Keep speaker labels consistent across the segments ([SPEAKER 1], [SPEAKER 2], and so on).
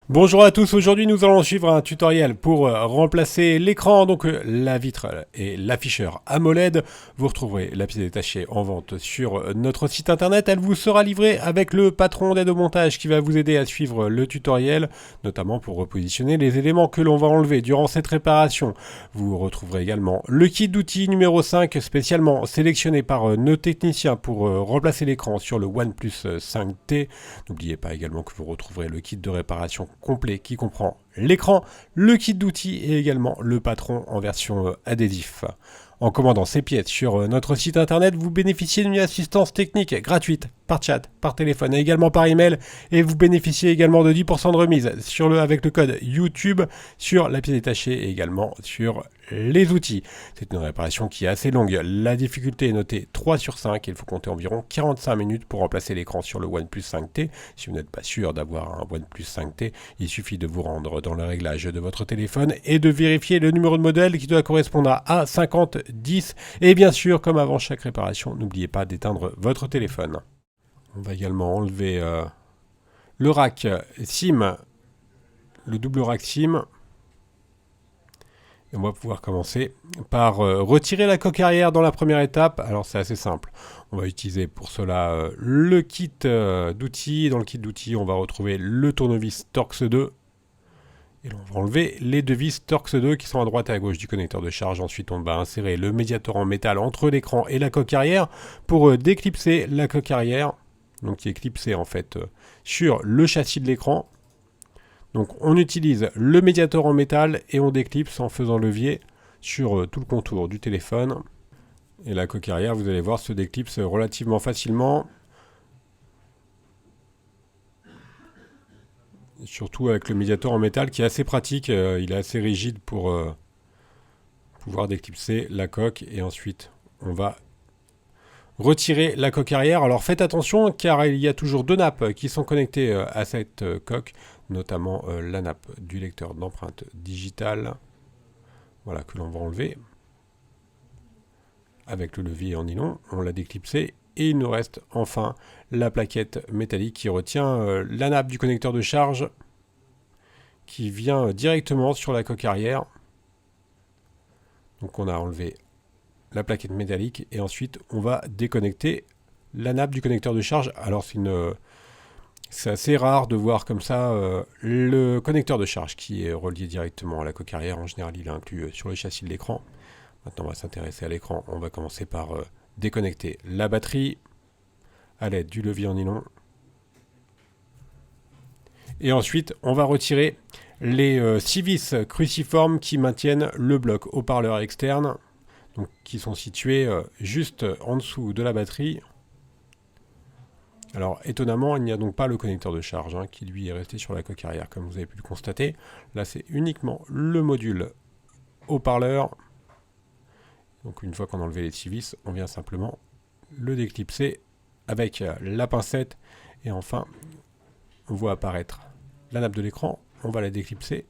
[SPEAKER 1] Bonjour à tous, aujourd'hui nous allons suivre un tutoriel pour remplacer l'écran, donc la vitre et l'afficheur AMOLED. Vous retrouverez la pièce détachée en vente sur notre site internet. Elle vous sera livrée avec le patron d'aide au montage qui va vous aider à suivre le tutoriel, notamment pour repositionner les éléments que l'on va enlever durant cette réparation. Vous retrouverez également le kit d'outils numéro 5 spécialement sélectionné par nos techniciens pour remplacer l'écran sur le OnePlus 5T. N'oubliez pas également que vous retrouverez le kit de réparation complet qui comprend l'écran, le kit d'outils et également le patron en version adhésif. En commandant ces pièces sur notre site internet, vous bénéficiez d'une assistance technique gratuite par chat, par téléphone et également par email, et vous bénéficiez également de 10% de remise avec le code YouTube sur la pièce détachée et également sur les outils. C'est une réparation qui est assez longue. La difficulté est notée 3 sur 5 et il faut compter environ 45 minutes pour remplacer l'écran sur le OnePlus 5T. Si vous n'êtes pas sûr d'avoir un OnePlus 5T, il suffit de vous rendre dans le réglage de votre téléphone et de vérifier le numéro de modèle qui doit correspondre à A5010. Et bien sûr, comme avant chaque réparation, n'oubliez pas d'éteindre votre téléphone. On va également enlever le rack SIM, le double rack SIM. Et on va pouvoir commencer par retirer la coque arrière dans la première étape. Alors c'est assez simple. On va utiliser pour cela le kit d'outils. Dans le kit d'outils, on va retrouver le tournevis Torx 2. Et on va enlever les deux vis Torx 2 qui sont à droite et à gauche du connecteur de charge. Ensuite, on va insérer le médiator en métal entre l'écran et la coque arrière pour déclipser la coque arrière. Donc qui est clipsée en fait sur le châssis de l'écran. Donc on utilise le médiator en métal et on déclipse en faisant levier sur tout le contour du téléphone. Et la coque arrière, vous allez voir, se déclipse relativement facilement. Surtout avec le médiator en métal qui est assez pratique, il est assez rigide pour pouvoir déclipser la coque. Et ensuite on va retirer la coque arrière. Alors faites attention car il y a toujours deux nappes qui sont connectées à cette coque, notamment la nappe du lecteur d'empreintes digitales, voilà, que l'on va enlever. Avec le levier en nylon, on l'a déclipsé et il nous reste enfin la plaquette métallique qui retient la nappe du connecteur de charge qui vient directement sur la coque arrière. Donc on a enlevé la plaquette métallique et ensuite on va déconnecter la nappe du connecteur de charge. Alors c'est assez rare de voir comme ça le connecteur de charge qui est relié directement à la coque arrière. En général, il est inclus sur le châssis de l'écran. Maintenant, on va s'intéresser à l'écran. On va commencer par déconnecter la batterie à l'aide du levier en nylon. Et ensuite, on va retirer les 6 vis cruciformes qui maintiennent le bloc haut-parleur externe, donc, qui sont situés juste en dessous de la batterie. Alors étonnamment, il n'y a donc pas le connecteur de charge qui lui est resté sur la coque arrière, comme vous avez pu le constater. Là, c'est uniquement le module haut-parleur. Donc une fois qu'on a enlevé les 6 vis, on vient simplement le déclipser avec la pincette. Et enfin, on voit apparaître la nappe de l'écran. On va la déclipser.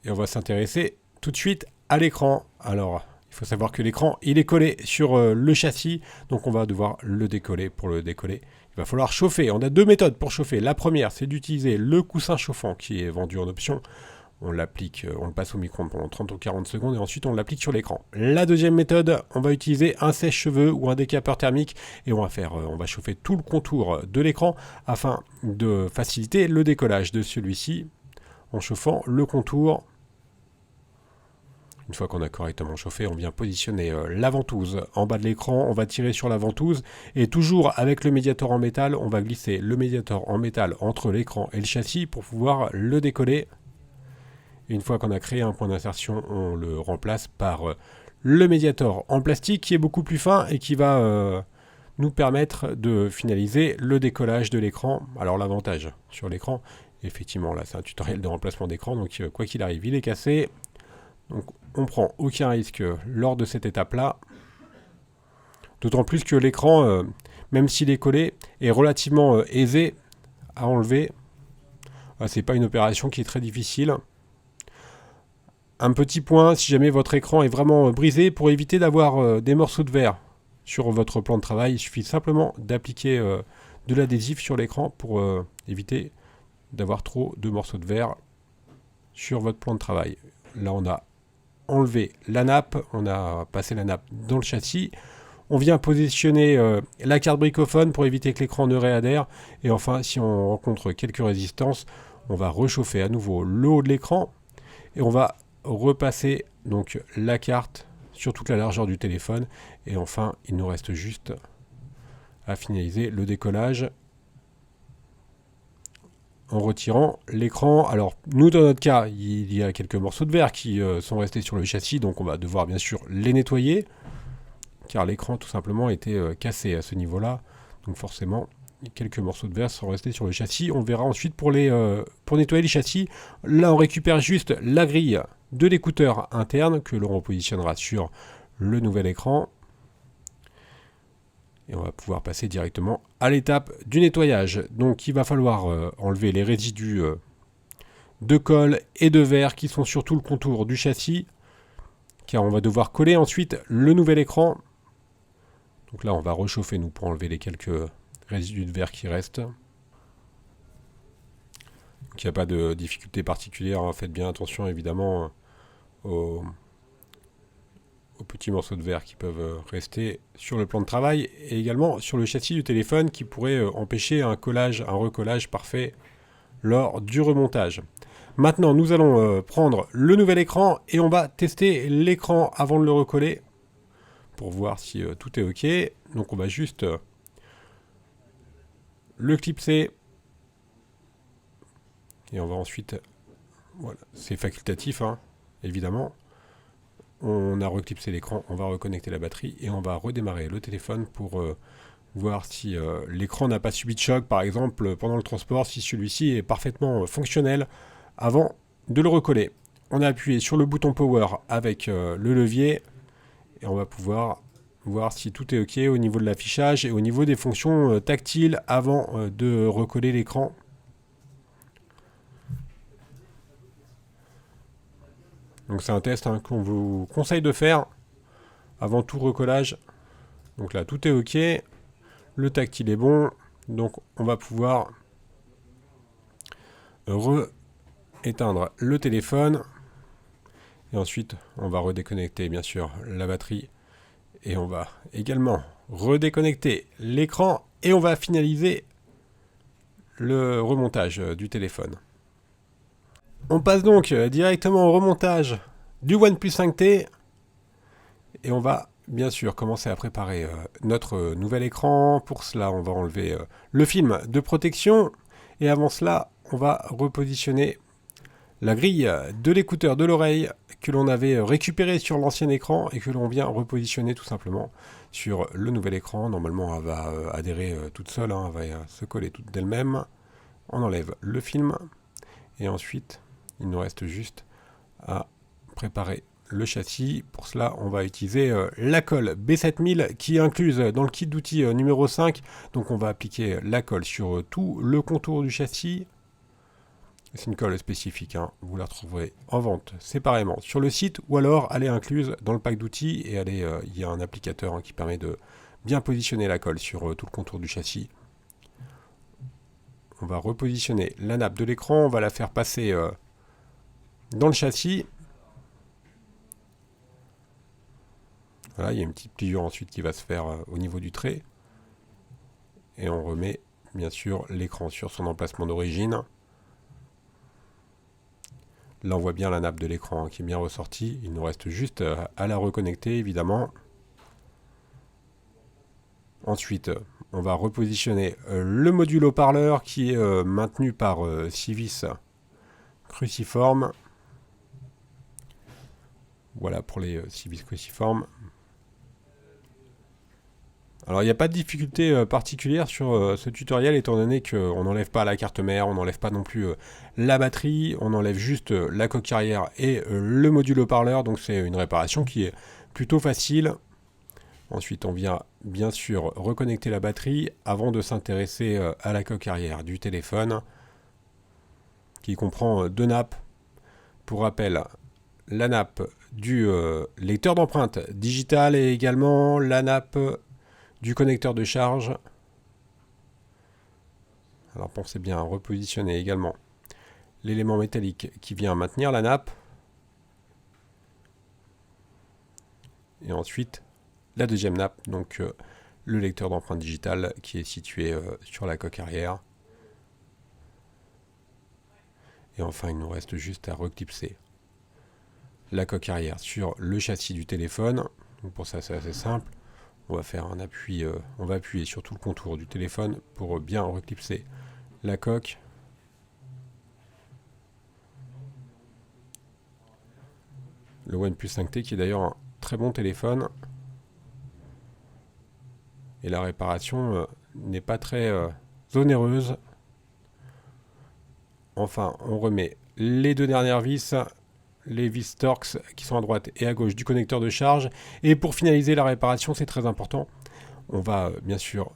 [SPEAKER 1] Et on va s'intéresser tout de suite à l'écran. Alors, il faut savoir que l'écran, il est collé sur le châssis. Donc on va devoir le décoller. Pour le décoller, il va falloir chauffer. On a deux méthodes pour chauffer. La première, c'est d'utiliser le coussin chauffant qui est vendu en option. On l'applique, on le passe au micro-ondes pendant 30 ou 40 secondes et ensuite on l'applique sur l'écran. La deuxième méthode, on va utiliser un sèche-cheveux ou un décapeur thermique et on va chauffer tout le contour de l'écran afin de faciliter le décollage de celui-ci en chauffant le contour. Une fois qu'on a correctement chauffé, on vient positionner la ventouse en bas de l'écran, on va tirer sur la ventouse et toujours avec le médiator en métal, on va glisser le médiator en métal entre l'écran et le châssis pour pouvoir le décoller. Une fois qu'on a créé un point d'insertion, on le remplace par le médiator en plastique qui est beaucoup plus fin et qui va nous permettre de finaliser le décollage de l'écran. Alors l'avantage sur l'écran, effectivement là c'est un tutoriel de remplacement d'écran, donc quoi qu'il arrive il est cassé. Donc on prend aucun risque lors de cette étape-là. D'autant plus que l'écran, même s'il est collé, est relativement aisé à enlever. C'est pas une opération qui est très difficile. Un petit point, si jamais votre écran est vraiment brisé, pour éviter d'avoir des morceaux de verre sur votre plan de travail, il suffit simplement d'appliquer de l'adhésif sur l'écran pour éviter d'avoir trop de morceaux de verre sur votre plan de travail. Là, on a enlevé la nappe, on a passé la nappe dans le châssis. On vient positionner la carte bricophone pour éviter que l'écran ne réadhère. Et enfin, si on rencontre quelques résistances, on va réchauffer à nouveau le haut de l'écran et on va repasser donc la carte sur toute la largeur du téléphone. Et enfin, il nous reste juste à finaliser le décollage en retirant l'écran. Alors nous, dans notre cas, il y a quelques morceaux de verre qui sont restés sur le châssis, donc on va devoir bien sûr les nettoyer, car l'écran tout simplement était cassé à ce niveau-là. Donc forcément, quelques morceaux de verre sont restés sur le châssis. On verra ensuite pour nettoyer les châssis. Là, on récupère juste la grille de l'écouteur interne que l'on repositionnera sur le nouvel écran. Et on va pouvoir passer directement à l'étape du nettoyage. Donc il va falloir enlever les résidus de colle et de verre qui sont sur tout le contour du châssis, car on va devoir coller ensuite le nouvel écran. Donc là, on va réchauffer nous pour enlever les quelques résidus de verre qui restent. Donc il n'y a pas de difficulté particulière, hein. Faites bien attention évidemment aux petits morceaux de verre qui peuvent rester sur le plan de travail et également sur le châssis du téléphone qui pourrait empêcher un recollage parfait lors du remontage. Maintenant, nous allons prendre le nouvel écran et on va tester l'écran avant de le recoller pour voir si tout est OK. Donc on va juste le clipser et on va ensuite, voilà, c'est facultatif hein, évidemment. On a reclipsé l'écran, on va reconnecter la batterie et on va redémarrer le téléphone pour voir si l'écran n'a pas subi de choc, par exemple pendant le transport, si celui-ci est parfaitement fonctionnel avant de le recoller. On a appuyé sur le bouton Power avec le levier et on va pouvoir voir si tout est OK au niveau de l'affichage et au niveau des fonctions tactiles avant de recoller l'écran. Donc c'est un test hein, qu'on vous conseille de faire avant tout recollage. Donc là tout est OK, le tactile est bon, donc on va pouvoir éteindre le téléphone et ensuite on va redéconnecter bien sûr la batterie et on va également redéconnecter l'écran et on va finaliser le remontage du téléphone. On passe donc directement au remontage du OnePlus 5T et on va bien sûr commencer à préparer notre nouvel écran. Pour cela, on va enlever le film de protection et avant cela, on va repositionner la grille de l'écouteur de l'oreille que l'on avait récupéré sur l'ancien écran et que l'on vient repositionner tout simplement sur le nouvel écran. Normalement, elle va adhérer toute seule, hein, elle va se coller toute d'elle-même. On enlève le film et ensuite, il nous reste juste à préparer le châssis. Pour cela, on va utiliser la colle B7000 qui est incluse dans le kit d'outils numéro 5. Donc on va appliquer la colle sur tout le contour du châssis. C'est une colle spécifique, hein. Vous la retrouverez en vente séparément sur le site ou alors elle est incluse dans le pack d'outils et il y a un applicateur hein, qui permet de bien positionner la colle sur tout le contour du châssis. On va repositionner la nappe de l'écran, on va la faire passer dans le châssis. Voilà, il y a une petite pliure ensuite qui va se faire au niveau du trait. Et on remet bien sûr l'écran sur son emplacement d'origine. Là on voit bien la nappe de l'écran qui est bien ressortie. Il nous reste juste à la reconnecter évidemment. Ensuite, on va repositionner le module haut-parleur qui est maintenu par 6 vis cruciformes. Voilà pour les 6 vis cruciformes. Alors il n'y a pas de difficulté particulière sur ce tutoriel étant donné qu'on n'enlève pas la carte mère, on n'enlève pas non plus la batterie, on enlève juste la coque arrière et le module haut-parleur, donc c'est une réparation qui est plutôt facile. Ensuite on vient bien sûr reconnecter la batterie avant de s'intéresser à la coque arrière du téléphone qui comprend deux nappes. Pour rappel, la nappe du lecteur d'empreintes digitales et également la nappe du connecteur de charge. Alors pensez bien à repositionner également l'élément métallique qui vient maintenir la nappe. Et ensuite, la deuxième nappe, donc le lecteur d'empreintes digitales qui est situé sur la coque arrière. Et enfin, il nous reste juste à reclipser la coque arrière sur le châssis du téléphone. Donc pour ça, c'est assez simple. On va faire un appui, on va appuyer sur tout le contour du téléphone pour bien reclipser la coque. Le OnePlus 5T qui est d'ailleurs un très bon téléphone. Et la réparation n'est pas très onéreuse. Enfin, on remet les deux dernières vis, les vis Torx qui sont à droite et à gauche du connecteur de charge. Et pour finaliser la réparation, c'est très important, on va bien sûr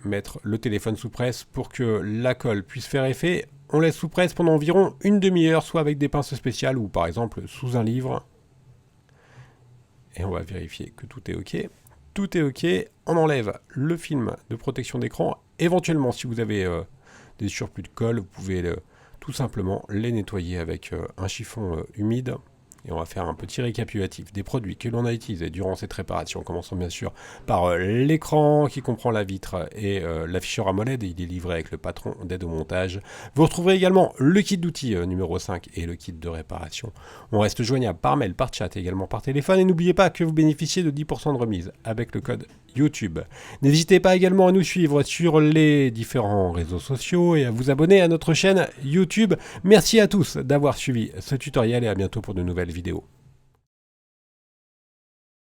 [SPEAKER 1] mettre le téléphone sous presse pour que la colle puisse faire effet. On laisse sous presse pendant environ une demi-heure, soit avec des pinces spéciales ou par exemple sous un livre. Et on va vérifier que tout est OK. Tout est OK. On enlève le film de protection d'écran. Éventuellement, si vous avez des surplus de colle, vous pouvez tout simplement les nettoyer avec un chiffon humide. Et on va faire un petit récapitulatif des produits que l'on a utilisés durant cette réparation. Commençons bien sûr par l'écran qui comprend la vitre et l'afficheur AMOLED. Il est livré avec le patron d'aide au montage. Vous retrouverez également le kit d'outils numéro 5 et le kit de réparation. On reste joignable par mail, par chat et également par téléphone. Et n'oubliez pas que vous bénéficiez de 10% de remise avec le code YouTube. N'hésitez pas également à nous suivre sur les différents réseaux sociaux et à vous abonner à notre chaîne YouTube. Merci à tous d'avoir suivi ce tutoriel et à bientôt pour de nouvelles vidéos.